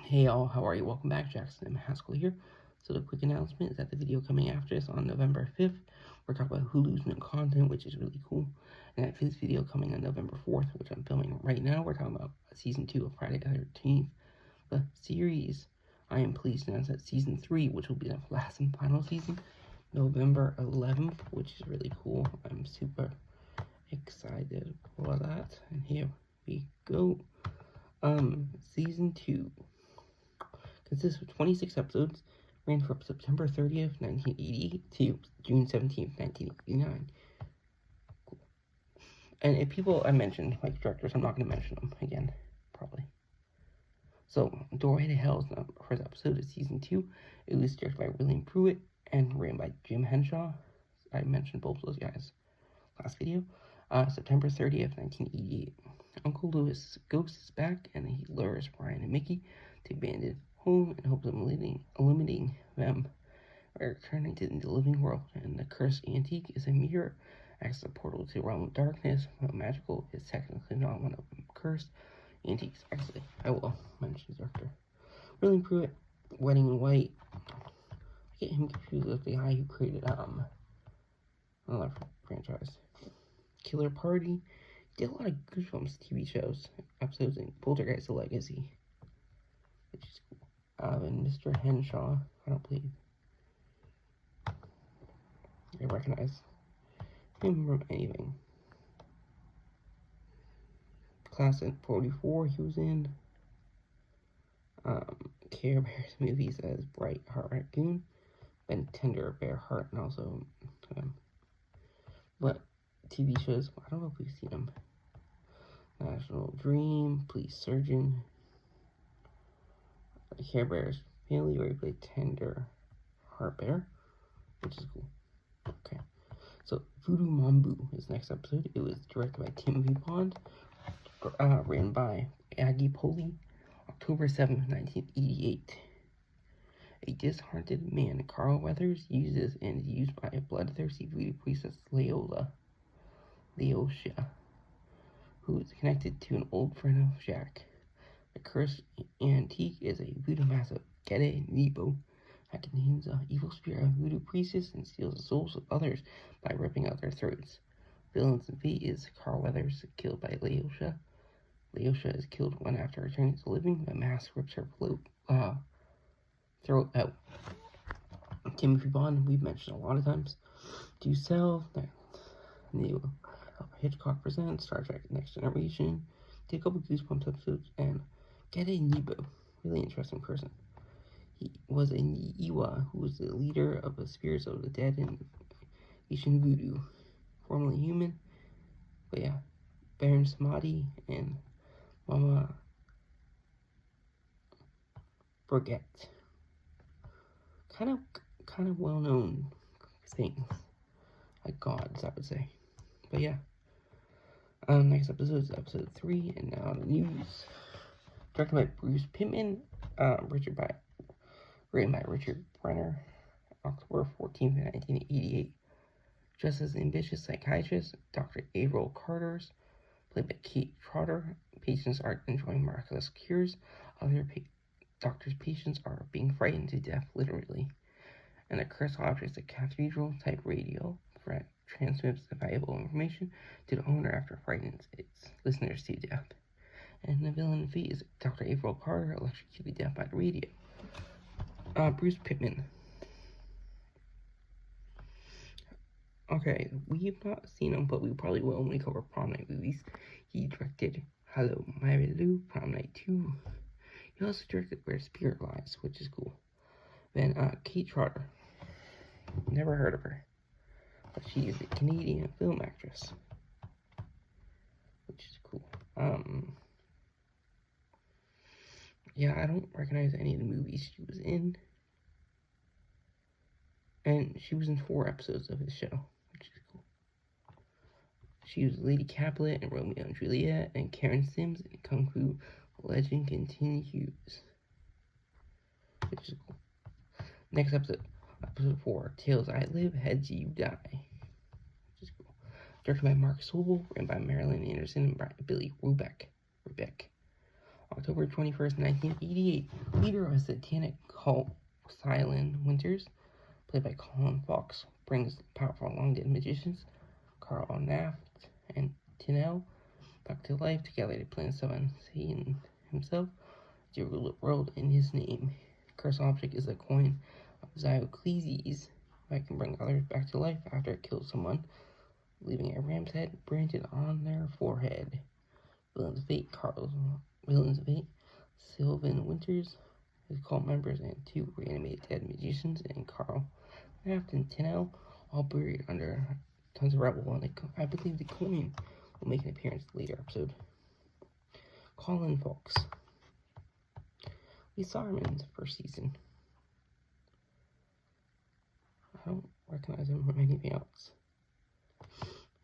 Hey all, how are you? Welcome back. Jackson and Haskell here. So the quick announcement is that the video coming after this on November 5th, we're talking about Hulu's new content, which is really cool. And that this video coming on November 4th, which I'm filming right now, we're talking about season 2 of Friday the 13th. The series, I am pleased to announce that season 3, which will be the last and final season, November 11th, which is really cool. I'm super excited for that. And here we go. Season 2 consists of 26 episodes, ran from September 30th, 1988 to June 17th, 1989. Cool. And if people I mentioned, like directors, I'm not going to mention them again, probably. So, Doorway to Hell is the first episode of season 2. It was directed by William Pruitt and written by Jim Henshaw. I mentioned both of those guys last video. September 30th, 1988. Uncle Lewis' ghost is back, and he lures Ryan and Mickey to abandoned home in hopes of eliminating them by returning to the living world. And the cursed antique is a mirror, acts as a portal to the realm of darkness. While magical is technically not one of them. Cursed antiques. Actually, I will mention the director. William Pruitt, Wedding in White. I get him confused with the guy who created another franchise. Killer Party. Did a lot of Goosebumps TV shows, episodes in Poltergeist: The Legacy, which is cool. And Mr. Henshaw, I don't believe I recognize him from anything. Class at 44, he was in Care Bears movies as Bright Heart Raccoon, Ben Tender Bear Heart, and also but TV shows, I don't know if we've seen him. National Dream, Police Surgeon, Care Bears Family, where he played Tender Heart Bear, which is cool. Okay, so Voodoo Mambu is next episode. It was directed by Timothy Bond, written by Aggie Poley, October 7th, 1988. A disheartened man, Carl Weathers, uses and is used by a bloodthirsty voodoo priestess, Leosha, who is connected to an old friend of Jack. The cursed antique is a voodoo mask of Gede Nebo that contains an evil spirit of voodoo priestess and steals the souls of others by ripping out their throats. Villain's fate is Carl Weathers, killed by Leosha. Leosha is killed when, after returning to living, the mask rips her throat out. Timothy Bond, we've mentioned a lot of times. Do Sell, new Hitchcock Presents, Star Trek Next Generation, did a couple Goosebumps episodes, and Gede Nebo, really interesting person. He was a Niiwa, who was the leader of the spirits of the dead in Asian voodoo, formerly human, but yeah, Baron Samadi and Mama Brigette. Kind of well-known things, like gods, I would say. But yeah, next episode is episode 3, and now the news. Directed by Bruce Pittman, written by Richard Brenner, October 14th, 1988. Just as ambitious psychiatrist, Dr. April Carter's, played by Kate Trotter, patients are enjoying miraculous cures. Other doctors' patients are being frightened to death, literally. And a cursed object, a cathedral-type radio, transmits the valuable information to the owner after frightening its listeners to death. And the villain fate is Dr. April Carter, electrocuted to death by the radio. Bruce Pittman. Okay, we've not seen him, but we probably will when we cover Prom Night movies. He directed Hello, Mary Lou, Prom Night 2. He also directed Where Spirit Lies, which is cool. Then, Kate Trotter. Never heard of her, but she is a Canadian film actress, which is cool. Yeah, I don't recognize any of the movies she was in. And she was in 4 episodes of his show, which is cool. She was Lady Capulet in Romeo and Juliet, and Karen Sims in Kung Fu Legend Continues, which is cool. Next episode, episode 4, Tales I Live, Heads You Die, which is cool. Directed by Mark Sobel, written by Marilyn Anderson and Billy Rubeck. October 21st, 1988, leader of a satanic cult, Silent Winters, played by Colin Fox, brings powerful long-dead magicians, Carl Naft and Tinel, back to life. Together they plan to summon Satan himself to rule the world in his name. Cursed object is a coin of Xiocleses that can bring others back to life after it kills someone, leaving a ram's head branded on their forehead. Villain's Fate, Sylvan Winters, his cult members, and 2 reanimated dead magicians, and Carl Naft and Tinel, all buried under tons of rubble, and I believe the coin will make an appearance in the later episode. Colin Fox. We saw him in the first season. I don't recognize him from anything else.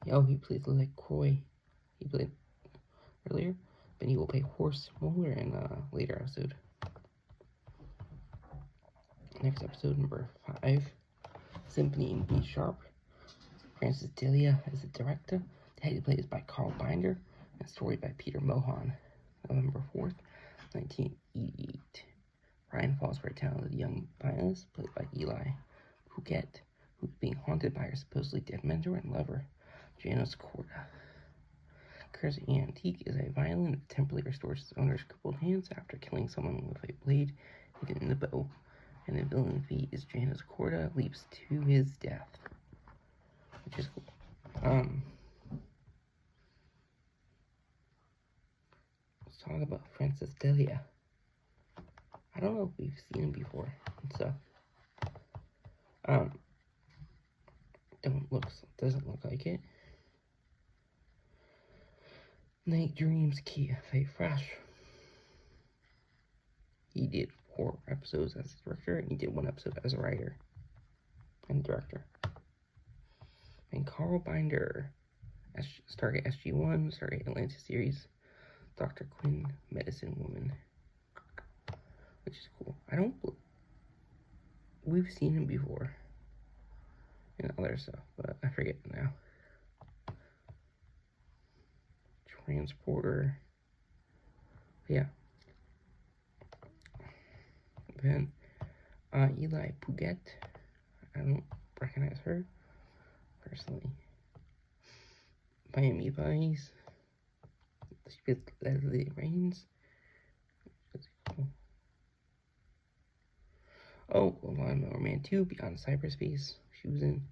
Oh, he plays like Croy. He played earlier, but he will play Horse Molar in a later episode. Next episode, number 5, Symphony in B Sharp. Francis Delia is the director. The head plays by Carl Binder, and story by Peter Mohan. November 4th, 1988. Ryan falls for a talented young violinist, played by Eli Puget, who's being haunted by her supposedly dead mentor and lover, Janos Korda. Cursed Antique is a violin that temporarily restores its owner's crippled hands after killing someone with a blade hidden in the bow, and the villain fee is Janos Korda leaps to his death, which is cool. Let's talk about Francis Delia. I don't know if we've seen him before and stuff. Doesn't look like it. Night Dreams Cafe Fresh. He did 4 episodes as a director, and he did 1 episode as a writer and director. And Carl Binder, Stargate SG-1, Stargate Atlantis series, Dr. Quinn, Medicine Woman, which is cool. We've seen him before in other stuff, but I forget now. Transporter. Yeah. Then, Eli Puget. I don't recognize her personally. Miami Vice. She plays Leslie Rains. That's cool. Oh, Lawnmower Man 2, Beyond Cyberspace. She was in.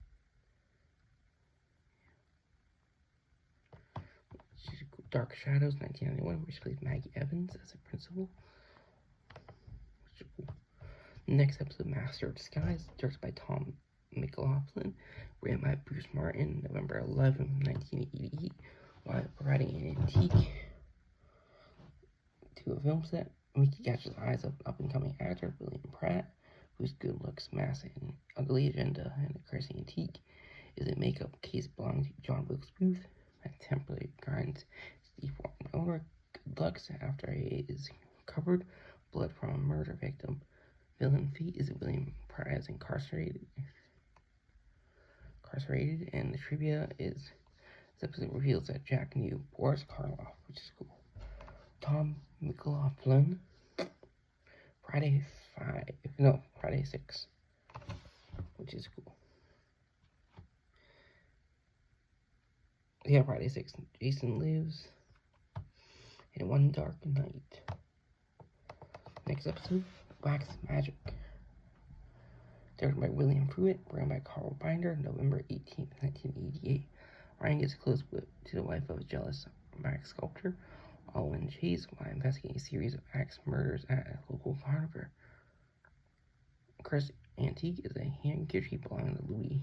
Dark Shadows, 1991, where she plays Maggie Evans as a principal. Which is cool. Next episode, Master of Disguise, directed by Tom McLaughlin, written by Bruce Martin, November 11, 1988, while providing an antique to a film set. Mickey catches the eyes of up-and-coming actor William Pratt, whose good looks, mass, and ugly agenda and a cursing antique is a makeup case belonging to John Wilkes Booth that temporarily grinds his deformed owner good looks after he is covered blood from a murder victim. Villain fee is William Pratt is incarcerated, and the trivia is this episode reveals that Jack knew Boris Karloff, which is cool. Tom McLaughlin, Friday 6, which is cool. Yeah, Friday 6, Jason Lives in One Dark Night. Next episode, Wax Magic. Directed by William Pruitt, written by Carl Binder, November 18th, 1988. Ryan gets close to the wife of a jealous wax sculptor, Alwyn Chase, while investigating a series of axe murders at a local harbor. Cursed Antique is a handkerchief belonging to Louis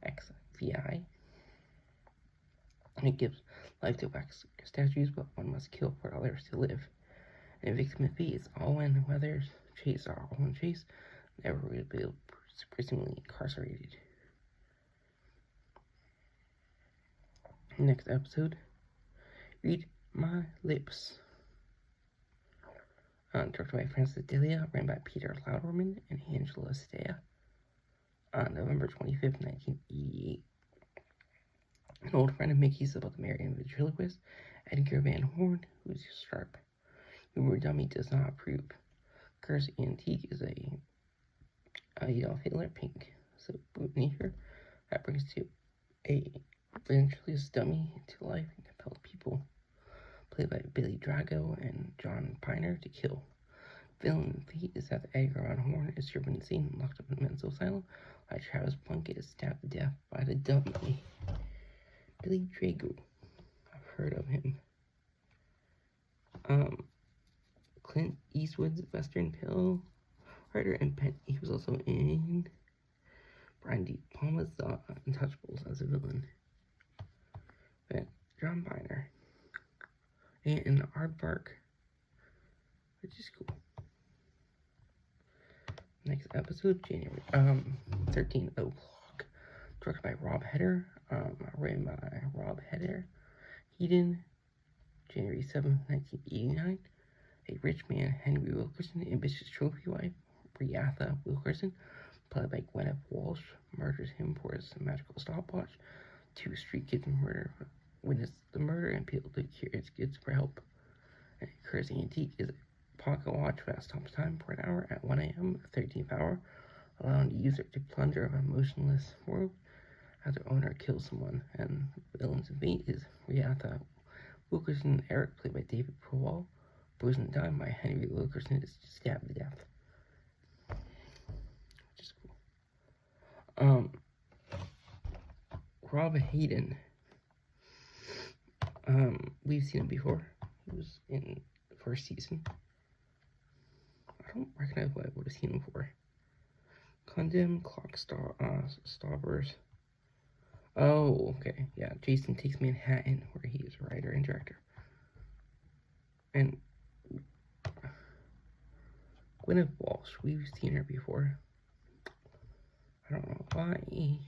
X VI. It gives life to wax statues, but one must kill for others to live. And the victim of fate is Alwyn Chase, never revealed, presumably incarcerated. Next episode, Read My Lips. Directed by Francis Delia, written by Peter Lauderman and Angela Stea. November 25th, 1988. An old friend of Mickey's about to marry a ventriloquist, Edgar Van Horn, who's sharp. Rumor Dummy does not approve. Curse Antique is a Adolf Hitler pink. So Nkiru, that brings to a ventriloquist dummy to life and compels people, played by Billy Drago and John Piner, to kill. Villain Fate is that the Edgar Von Horn is driven insane and locked up in a mental asylum, while Travis Plunkett is stabbed to death by the dummy. Billy Drago, I've heard of him. Clint Eastwood's Western Pill writer and Penn. He was also in Brian De Palma's The Untouchables as a villain. But John Biner. And in the Aardvark, which is cool. Next episode, January 13 o'clock. Directed by Rob Heder. Written by Rob Heder. Hedon, January 7th, 1989. A rich man, Henry Wilkerson, ambitious trophy wife, Briatha Wilkerson, played by Gwyneth Walsh, murders him for his magical stopwatch. Two street kids witness the murder and appeal to Curious Kids for help. And Curse Antique is a pocket watch that stops time for an hour at 1 a.m., the 13th hour, allowing the user to plunder of a motionless world as their owner kills someone. And villains of fate is Briatha Wilkerson and Eric, played by David Prowell. Bruised and died by Henry Wilkerson is stabbed to death. Which is cool. Rob Hayden. We've seen him before. He was in the first season. I don't recognize what I would have seen him for. Condemned, Stoppers. Oh, okay. Yeah, Jason Takes Manhattan, where he is a writer and director. And Gwyneth Walsh, we've seen her before. I don't know why.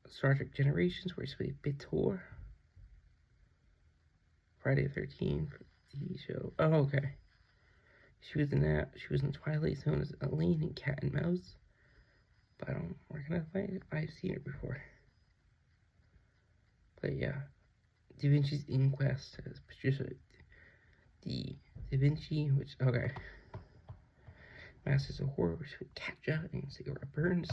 Star Trek Generations, where she played Bitor. Friday the 13th, TV show. Oh, okay. She was in that. She was in Twilight Zone as Elaine in Cat and Mouse. But I don't recognize it. I've seen her before. But yeah. Da Vinci's Inquest as Patricia Da Vinci, which, okay. Masters of Horror, which with Katja and Cigarette Burns.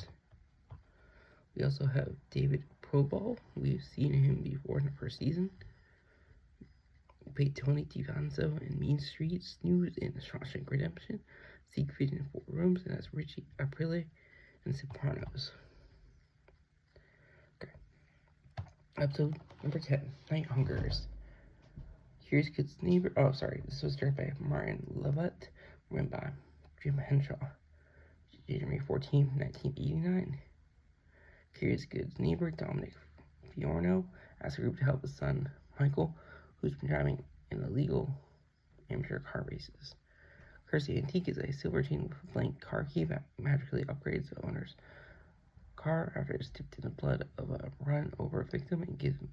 We also have David Probal. We've seen him before in the first season. We played Tony DiVanzo in Mean Streets, Snooze in Shawshank Redemption, Secret in 4 Rooms, and as Richie Aprile in Sopranos. Okay. Episode number 10, Night Hungers. Curious Kids Neighbor. Oh, sorry. This was directed by Martin Levitt, written by Jim Henshaw. January 14, 1989. Curious Kids neighbor Dominic Fiorno asks a group to help his son Michael, who's been driving in illegal amateur car races. Curse Antique is a silver chain with a blank car key that magically upgrades the owner's car after it's dipped in the blood of a run over victim and gives him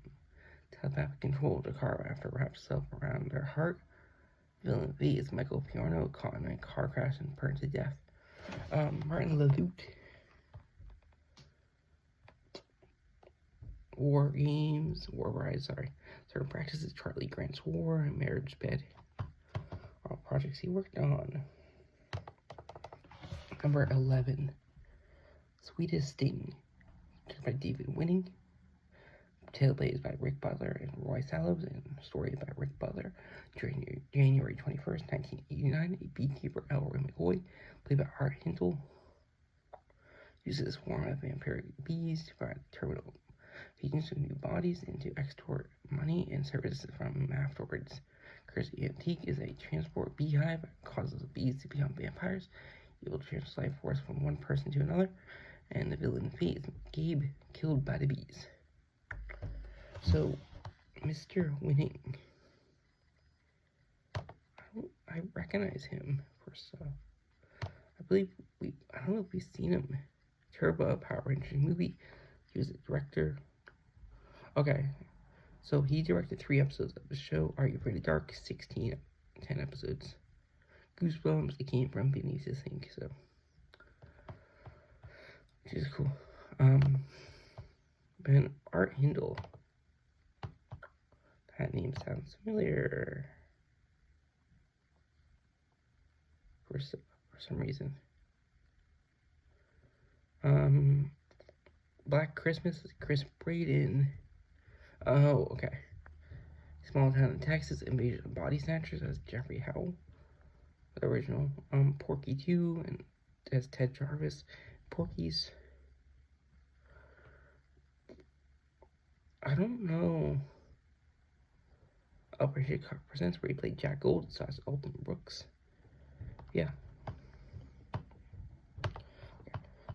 telepathic control of the car after it wraps itself around their heart. Villain V is Michael Fiorno, caught in a car crash and burned to death. Martin LaLute. War Bride, certain practices Charlie Grant's War and Marriage Bed. All projects he worked on. Number 11. Sweetest Sting, by David Winning. Teleplay is by Rick Butler and Roy Sallows, and story by Rick Butler. January 21st, 1989, a beekeeper, Elroy McCoy, played by Art Hintle, uses a swarm of vampiric bees to provide terminal patients with new bodies and to extort money and services from them afterwards. Curse Antique is a transport beehive that causes bees to become vampires, able to transfer life force from one person to another, and the villain Fate is Gabe, killed by the bees. So, Mr. Winning, I recognize him for stuff. I believe I don't know if we've seen him. Turbo Power Rangers movie. He was a director. Okay, so he directed 3 episodes of the show. Are You Afraid of Dark? 10 episodes. Goosebumps, It Came From Beneath the Sink, so. Which is cool. Ben Art Hindle. That name sounds familiar. for some reason. Black Christmas is Chris Braden. Oh, okay. Small Town in Texas, Invasion of Body Snatchers as Jeffrey Howell. The original. Porky 2 and as Ted Jarvis. Porky's. I don't know. Operation Cock Presents, where he played Jack Gold, so as Alton Brooks. Yeah.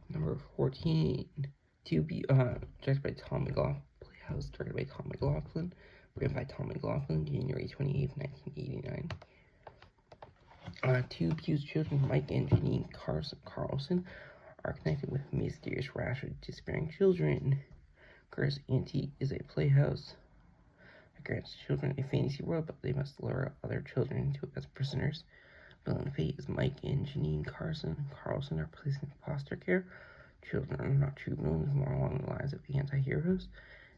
Number 14. Directed by Tom McLaughlin. Playhouse, directed by Tom McLaughlin. Written by Tom McLaughlin, January 28, 1989. Two Pew's children, Mike and Janine Carlson, are connected with mysterious rash of disappearing children. Cursed Antique is a playhouse that grants children a fantasy world, but they must lure other children into it as prisoners. Villain fate is Mike and Janine Carlson are placed in foster care. Children are not true villains, more along the lines of anti-heroes.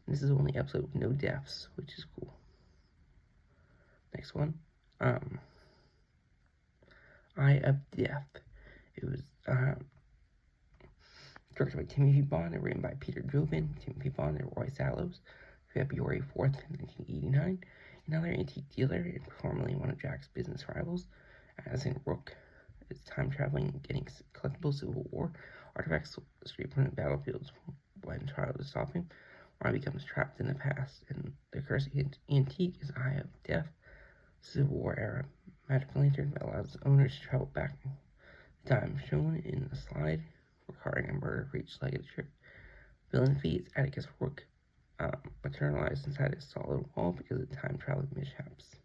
And this is the only episode with no deaths, which is cool. Next one. Eye of Death. It was directed by Timothy Bond and written by Peter Jovin, Timothy Bond, and Roy Sallows. February 4th, 1989. Another antique dealer and formerly one of Jack's business rivals, as in Rook, is time traveling and getting collectible Civil War artifacts straight from the battlefields when trying to stop him. Ron becomes trapped in the past, and the cursed antique is Eye of Death, Civil War era magic lantern that allows owners to travel back in time, shown in the slide, requiring a murder for each leg of the trip. Villain fate is Atticus Rook, maternalized inside a solid wall because of time traveling mishaps,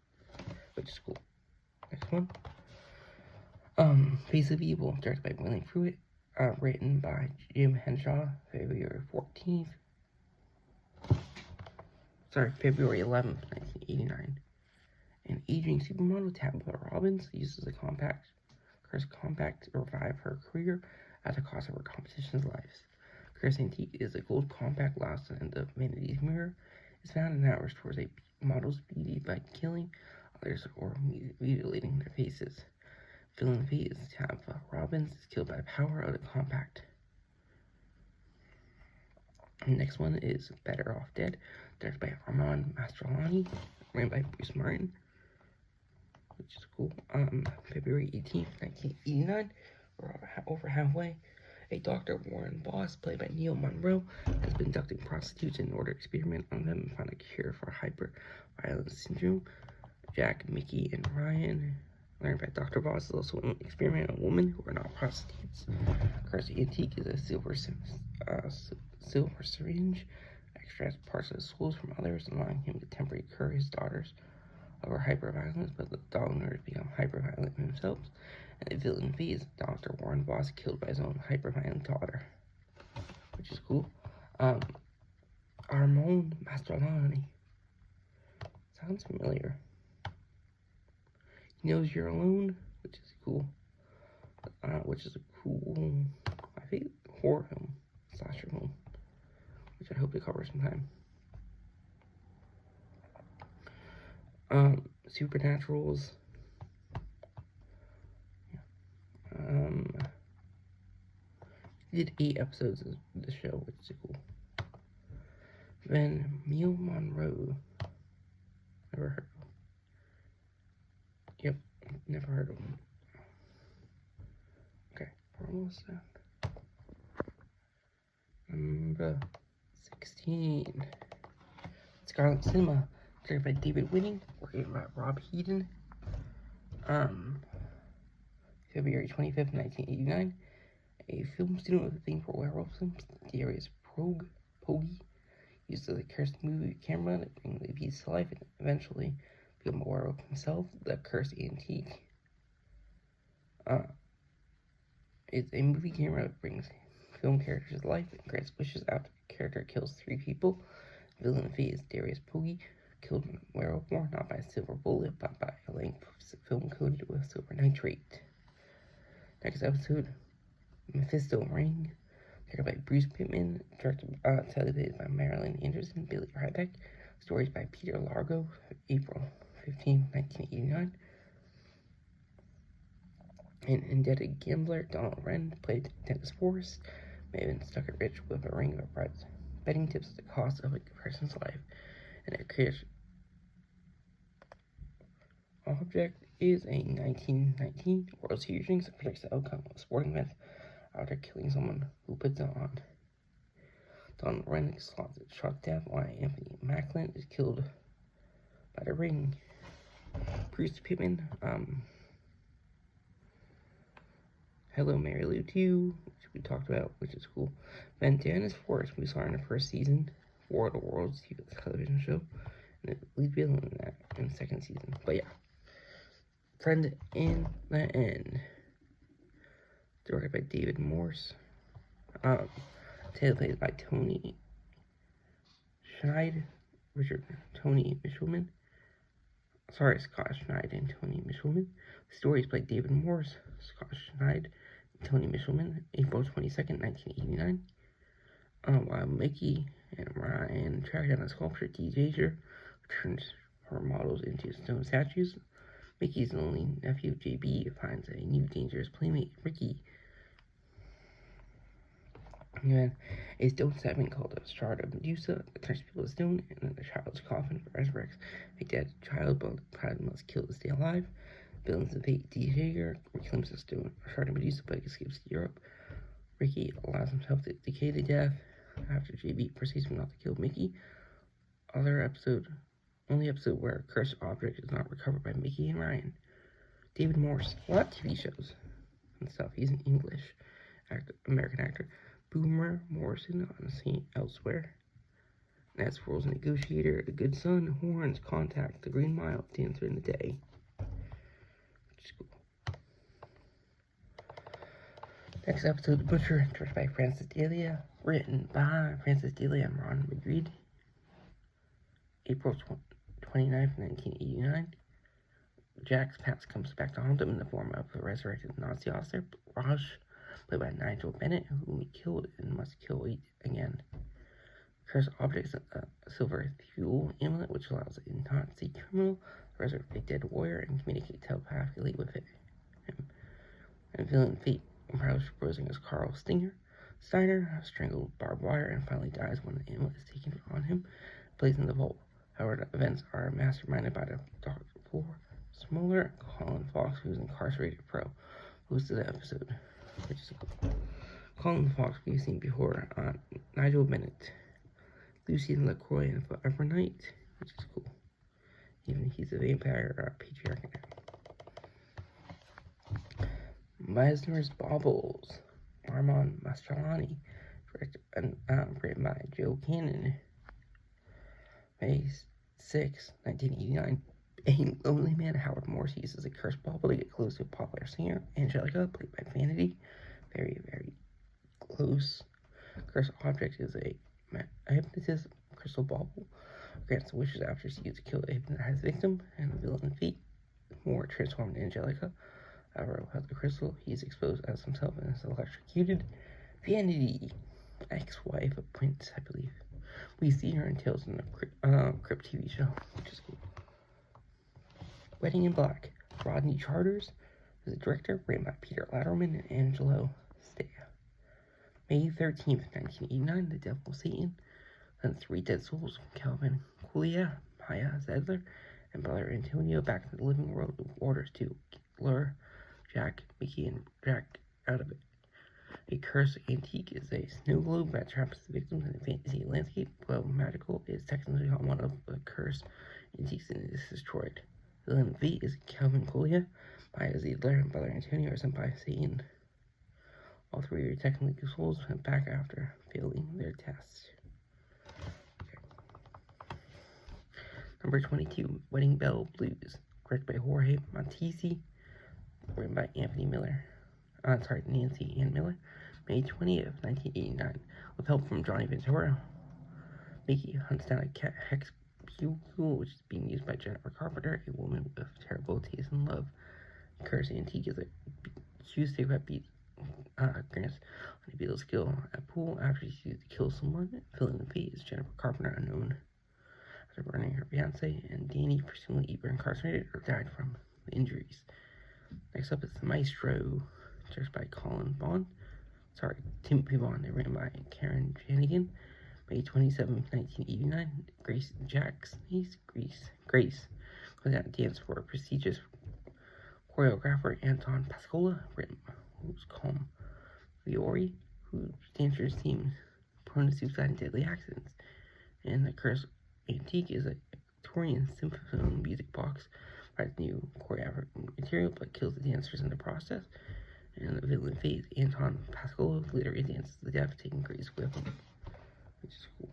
which is cool. Next one. Face of Evil, directed by William Fruitt, written by Jim Henshaw, February 11th, 1989. An aging supermodel, Tabitha Robbins, uses a cursed compact to revive her career at the cost of her competition's lives. Cursed Antique is a gold compact lost in the vanity's mirror. It's found and now restores a model's beauty by killing others or mutilating their faces. Villain fate is Tabitha Robbins is killed by the power of the compact. The next one is Better Off Dead, directed by Armand Mastroianni, written by Bruce Martin, which is cool. February 18th, 1989. We're over halfway. A Dr. Warren Boss, played by Neil Monroe, has been abducting prostitutes in order to experiment on them and find a cure for hyper-violence syndrome. Jack, Mickey, and Ryan, learned by Dr. Boss, is also an experiment on women who are not prostitutes. Cursed Antique is a silver syringe that extracts parts of the souls from others, allowing him to temporarily cure his daughters of her hyperviolence, but the donors become hyperviolent themselves. And the villain fate is Dr. Warren Boss, killed by his own hyperviolent daughter, which is cool. Armand Mastroianni. Sounds familiar. He Knows You're Alone, which is cool. I think, horror film, slasher film, which I hope to cover sometime. Supernaturals. Did 8 episodes of the show, which is cool. Then Neil Monroe. Never heard of him. Yep, never heard of him. Okay, we're almost done. Number 16. Scarlet Cinema, directed by David Winning, written by Rob Heaton. February 25th, 1989. A film student with a thing for werewolf films, Darius Poggi, used as a cursed movie camera to bring the piece to life and eventually become a werewolf himself. The Cursed Antique. It's a movie camera that brings film characters to life and grants wishes after the character kills 3 people. The villain fate is Darius Poggi, killed in a werewolf form, not by a silver bullet, but by a length of film coated with silver nitrate. Next episode, Mephisto Ring, directed by Bruce Pittman, television by Marilyn Anderson, Billy Ryback, stories by Peter Largo, April 15, 1989. An indebted gambler, Donald Wren, played Dennis Forrest, may have been stuck rich with a ring of bribes. Betting tips the cost of a person's life, and a creature object is a 1919 World Series ring that predicts the outcome of sporting events after killing someone who puts it on. Donald Wren is shot to death while Anthony Macklin is killed by the ring. Bruce Pittman, Hello Mary Lou 2, which we talked about, which is cool. Then Dennis Forrest, we saw in the first season, War of the Worlds television show, and the lead villain in that in the second season. But yeah, Friend in the End, directed by David Morse. Played by Tony Schneider, Tony Michelman. Scott Schneider and Tony Michelman. The story is by David Morse, Scott Schneider, and Tony Michelman, April 22nd, 1989. While Mickey and Ryan track down a sculpture, DJ turns her models into stone statues. Mickey's lonely nephew, JB, finds a new dangerous playmate, Ricky. And then a stone segment called a Shard of Medusa that turns people to stone, and then the child's coffin resurrects a dead child, but the child must kill to stay alive. Villains invade DJ reclaims the stone Shard of Medusa, but escapes to Europe. Ricky allows himself to decay to death after JB persuades him not to kill Mickey. Only episode where a cursed object is not recovered by Mickey and Ryan. David Morse, a lot of TV shows and stuff. He's an English American actor. Boomer Morrison on St. Elsewhere. Nets Rules Negotiator, The Good Son, Horns, Contact, The Green Mile, Dancer in the Day. Which is cool. Next episode, The Butcher, directed by Francis Delia, written by Francis Delia and Ron McGreed. April 29th, 1989. Jack's past comes back to haunt him in the form of a resurrected Nazi officer, Raj, played by Nigel Bennett, whom he killed and must kill again. Cursed object is a silver fuel amulet, which allows a Nazi criminal to resurrect a dead warrior and communicate telepathically with him. And villain Fate proposing as Carl Steiner, strangled barbed wire, and finally dies when the amulet is taken on him, placed in the vault. However, the events are masterminded by the Dr. Smoller, Colin Fox, who's incarcerated pro, host of the episode, which is cool. Colin Fox we've seen before on Nigel Bennett, Lucien LaCroix, and Forever Night, which is cool. Even he's a vampire patriarch now. Meisner's Baubles, Armand Mastroianni, directed and written by Joe Cannon. May 6, 1989. A lonely man, Howard Morse, uses a cursed bauble to get close to a popular singer, Angelica, played by Vanity. Very, very close. Cursed object is a hypnotist crystal bauble. Grants wishes after she used to kill a hypnotized victim, and the villain Fate, more transformed Angelica. However, without the crystal, he is exposed as himself and is electrocuted. Vanity, ex-wife of Prince, I believe. We see her in Tales in the Crypt TV show, which is cool. Wedding in Black, Rodney Charters is the director, written by Peter Latterman and Angelo Stea. May 13th, 1989, The Devil Satan, then Three Dead Souls, Calvin Coolidge, Maya Zedler, and Brother Antonio back in the living world with orders to lure Jack, Mickey, and Jack out of it. A cursed antique is a snow globe that traps the victims in a fantasy landscape, while magical is technically one of the cursed antiques and is destroyed. Villain V is Calvin Coolidge, Maya Zedler, and Brother Antonio are sent by Satan. All three are technically souls sent back after failing their tests. Okay. Number 22, Wedding Bell Blues, directed by Jorge Montesi, written by Nancy Ann Miller. May 20th, 1989. With help from Johnny Ventura, Mickey hunts down a cat hex pupil, which is being used by Jennifer Carpenter, a woman with terrible taste in love. Cursed antique is a Tuesday that beats grants on a beetle skill at pool after she used to kill someone. Filling the fate is Jennifer Carpenter, unknown after burning her fiance, and Danny presumably either incarcerated or died from injuries. Next Next up is The Maestro, directed by Timothy Bond, and written by Karen Janigan. May 27, 1989, Grace goes out and dance for prestigious choreographer Anton Pascola, written who's calm Viori, whose dancers seem prone to suicide and deadly accidents. And the Curse Antique is a Victorian symphony music box, provides new choreographic material but kills the dancers in the process. And the villain phase, Anton Pascola, literally dances to death, taking Grace with him, which is cool.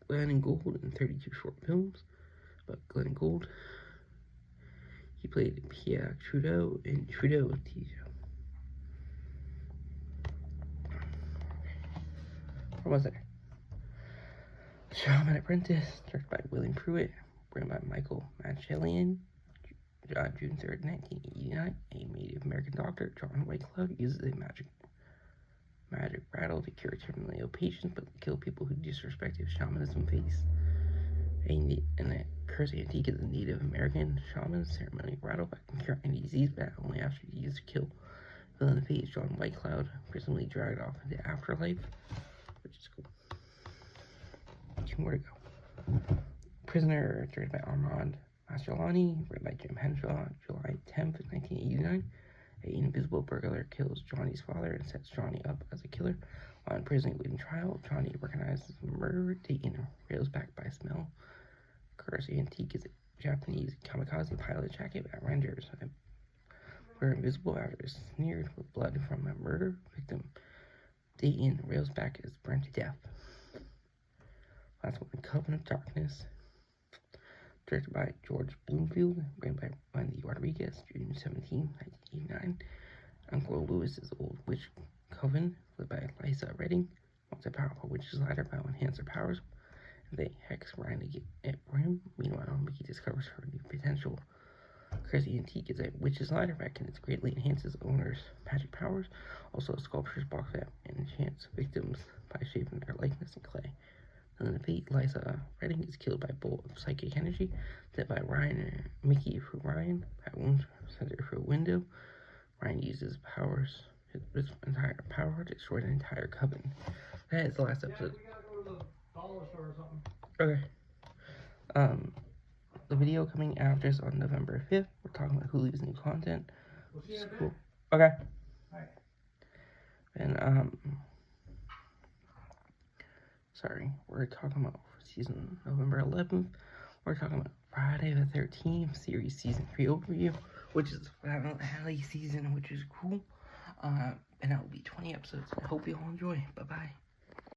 Glenn Gould in 32 short films, but Glenn Gould, he played Pierre Trudeau in Trudeau TV show. What was there? Shaman Apprentice, directed by William Pruitt, written by Michael Manchelian. June 3rd, 1989, a Native American doctor, John Whitecloud, uses a magic rattle to cure terminally ill patients, but kill people who disrespect his shamanism face. And the Curse Antique is a Native American shaman ceremonial rattle that can cure any disease, but only after it's used to kill. Villain face, John Whitecloud, presumably dragged off into afterlife, which is cool. 2 more to go. Prisoner, directed by Armand Mastroianni, written by Jim Henshaw, July 10th, 1989. An invisible burglar kills Johnny's father and sets Johnny up as a killer. While in prison awaiting trial, Johnny recognizes the murderer, taken rails back by smell. Curse Antique is a Japanese kamikaze pilot jacket that renders her invisible after smeared with blood from a murder victim. Dayton rails back is burned to death. Last one, Coven of Darkness, directed by George Bloomfield, written by Wendy Rodriguez, June 17, 1989. Uncle Lewis's old witch coven, led by Lisa Redding, wants a powerful witch's ladder that will enhance her powers. They hex Ryan to get it for him. Meanwhile, Mickey discovers her new potential. Crazy Antique is a witch's ladder that can greatly enhance his owner's magic powers. Also, a sculpture's box that enchants victims by shaping their likeness in clay. And then the fate, Lisa Redding is killed by a bolt of psychic energy set by Ryan and Mickey through Ryan. That wound sends her through a window. Ryan uses his entire power to destroy the entire coven. That is the last episode. Okay. The video coming after is on November 5th. We're talking about Hulu's new content, which is cool. Okay. And sorry, we're talking about season November 11th. We're talking about Friday the 13th series season 3 overview, which is finale season, which is cool. And that will be 20 episodes. I hope you all enjoy. Bye bye.